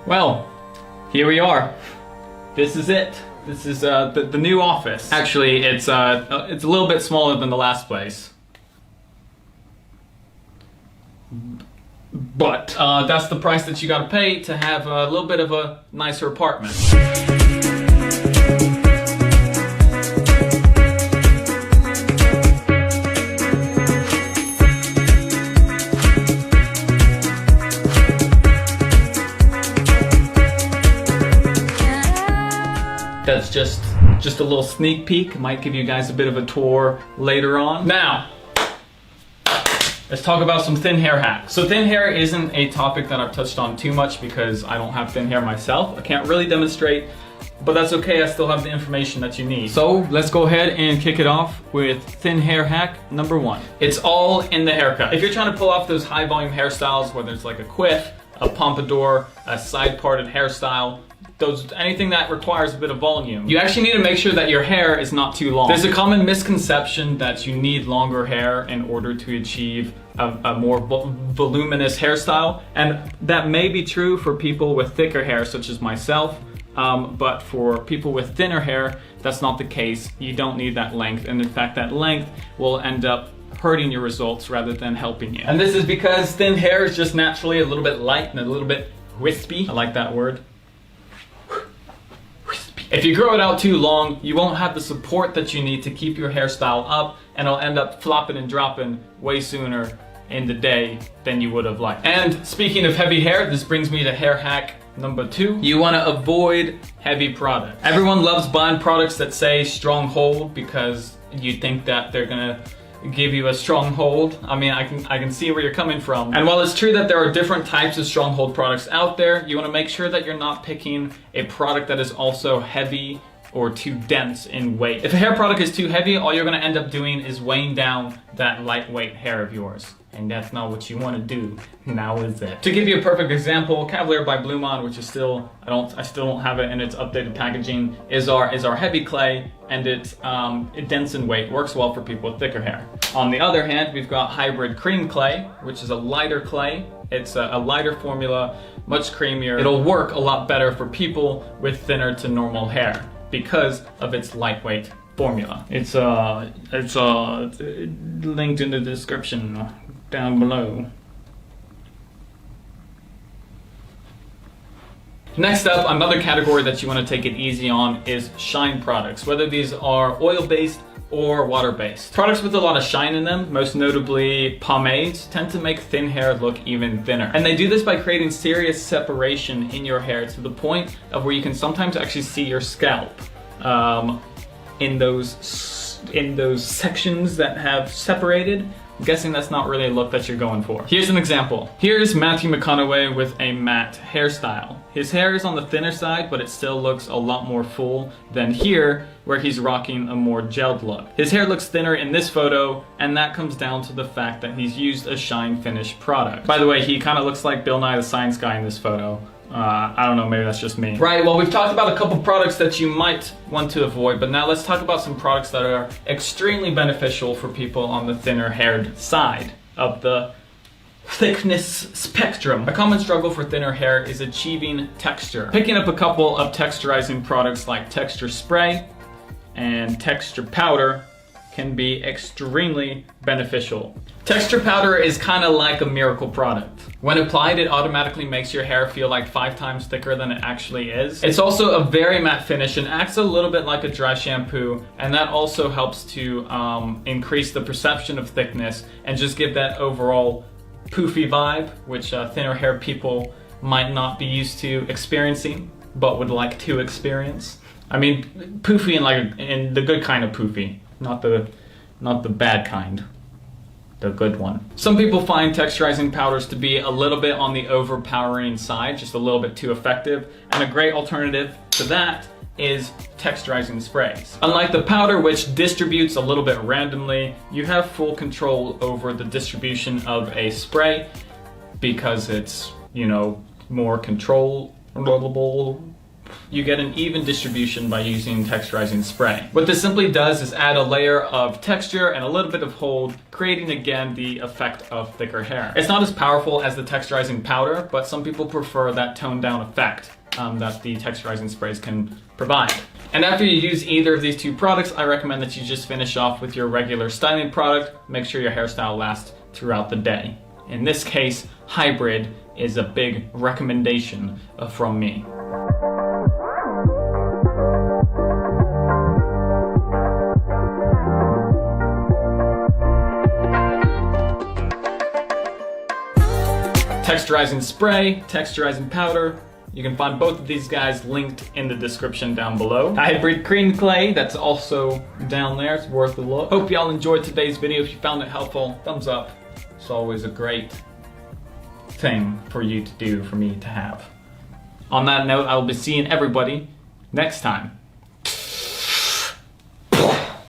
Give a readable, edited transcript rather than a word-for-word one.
Well, here we are. This is it. This is the new office. Actually, it's a little bit smaller than the last place. But that's the price that you gotta pay to have a little bit of a nicer apartment. That's just a little sneak peek. Might give you guys a bit of a tour later on. Now, let's talk about some thin hair hacks. So thin hair isn't a topic that I've touched on too much because I don't have thin hair myself. I can't really demonstrate, but that's okay. I still have the information that you need. So let's go ahead and kick it off with thin hair hack number 1. It's all in the haircut. If you're trying to pull off those high volume hairstyles, whether it's like a quiff, a pompadour, a side parted hairstyle, anything that requires a bit of volume, you actually need to make sure that your hair is not too long. There's a common misconception that you need longer hair in order to achieve a more voluminous hairstyle, and that may be true for people with thicker hair such as myself, but for people with thinner hair, that's not the case. You don't need that length, and in fact that length will end up hurting your results rather than helping you. And this is because thin hair is just naturally a little bit light and a little bit wispy. I like that word. If you grow it out too long, you won't have the support that you need to keep your hairstyle up, and it'll end up flopping and dropping way sooner in the day than you would have liked. And speaking of heavy hair, this brings me to hair hack number 2. You want to avoid heavy products. Everyone loves buying products that say strong hold because you think that they're gonna give you a strong hold. I mean, I can see where you're coming from. And while it's true that there are different types of stronghold products out there, you want to make sure that you're not picking a product that is also heavy or too dense in weight. If a hair product is too heavy, all you're going to end up doing is weighing down that lightweight hair of yours. And that's not what you want to do, now is it? To give you a perfect example, Cavalier by Blumaan, which is still, I still don't have it in its updated packaging, is our heavy clay, and it's dense in weight, works well for people with thicker hair. On the other hand, we've got hybrid cream clay, which is a lighter clay. It's a lighter formula, much creamier. It'll work a lot better for people with thinner to normal hair because of its lightweight formula. It's linked in the description down below. Next up, another category that you want to take it easy on is shine products, whether these are oil-based or water-based. Products with a lot of shine in them, most notably pomades, tend to make thin hair look even thinner. And they do this by creating serious separation in your hair to the point of where you can sometimes actually see your scalp in those sections that have separated. I'm guessing that's not really a look that you're going for. Here's an example. Here's Matthew McConaughey with a matte hairstyle. His hair is on the thinner side, but it still looks a lot more full than here, where he's rocking a more gelled look. His hair looks thinner in this photo, and that comes down to the fact that he's used a shine finish product. By the way, he kind of looks like Bill Nye the Science Guy in this photo. I don't know, maybe that's just me. Right, well, we've talked about a couple products that you might want to avoid, but now let's talk about some products that are extremely beneficial for people on the thinner haired side of the thickness spectrum. A common struggle for thinner hair is achieving texture. Picking up a couple of texturizing products like texture spray and texture powder can be extremely beneficial. Texture powder is kind of like a miracle product. When applied, it automatically makes your hair feel like 5 times thicker than it actually is. It's also a very matte finish and acts a little bit like a dry shampoo, and that also helps to increase the perception of thickness and just give that overall poofy vibe, which thinner hair people might not be used to experiencing, but would like to experience. I mean, poofy in the good kind of poofy. Not the bad kind, the good one. Some people find texturizing powders to be a little bit on the overpowering side, just a little bit too effective, and a great alternative to that is texturizing sprays. Unlike the powder, which distributes a little bit randomly, you have full control over the distribution of a spray because it's, you know, more controllable. You get an even distribution by using texturizing spray. What this simply does is add a layer of texture and a little bit of hold, creating again the effect of thicker hair. It's not as powerful as the texturizing powder, but some people prefer that toned down effect that the texturizing sprays can provide. And after you use either of these two products, I recommend that you just finish off with your regular styling product. Make sure your hairstyle lasts throughout the day. In this case, hybrid is a big recommendation from me. Texturizing spray, texturizing powder. You can find both of these guys linked in the description down below. Hybrid cream clay, that's also down there. It's worth a look. Hope y'all enjoyed today's video. If you found it helpful, thumbs up. It's always a great thing for you to do, for me to have. On that note, I will be seeing everybody next time.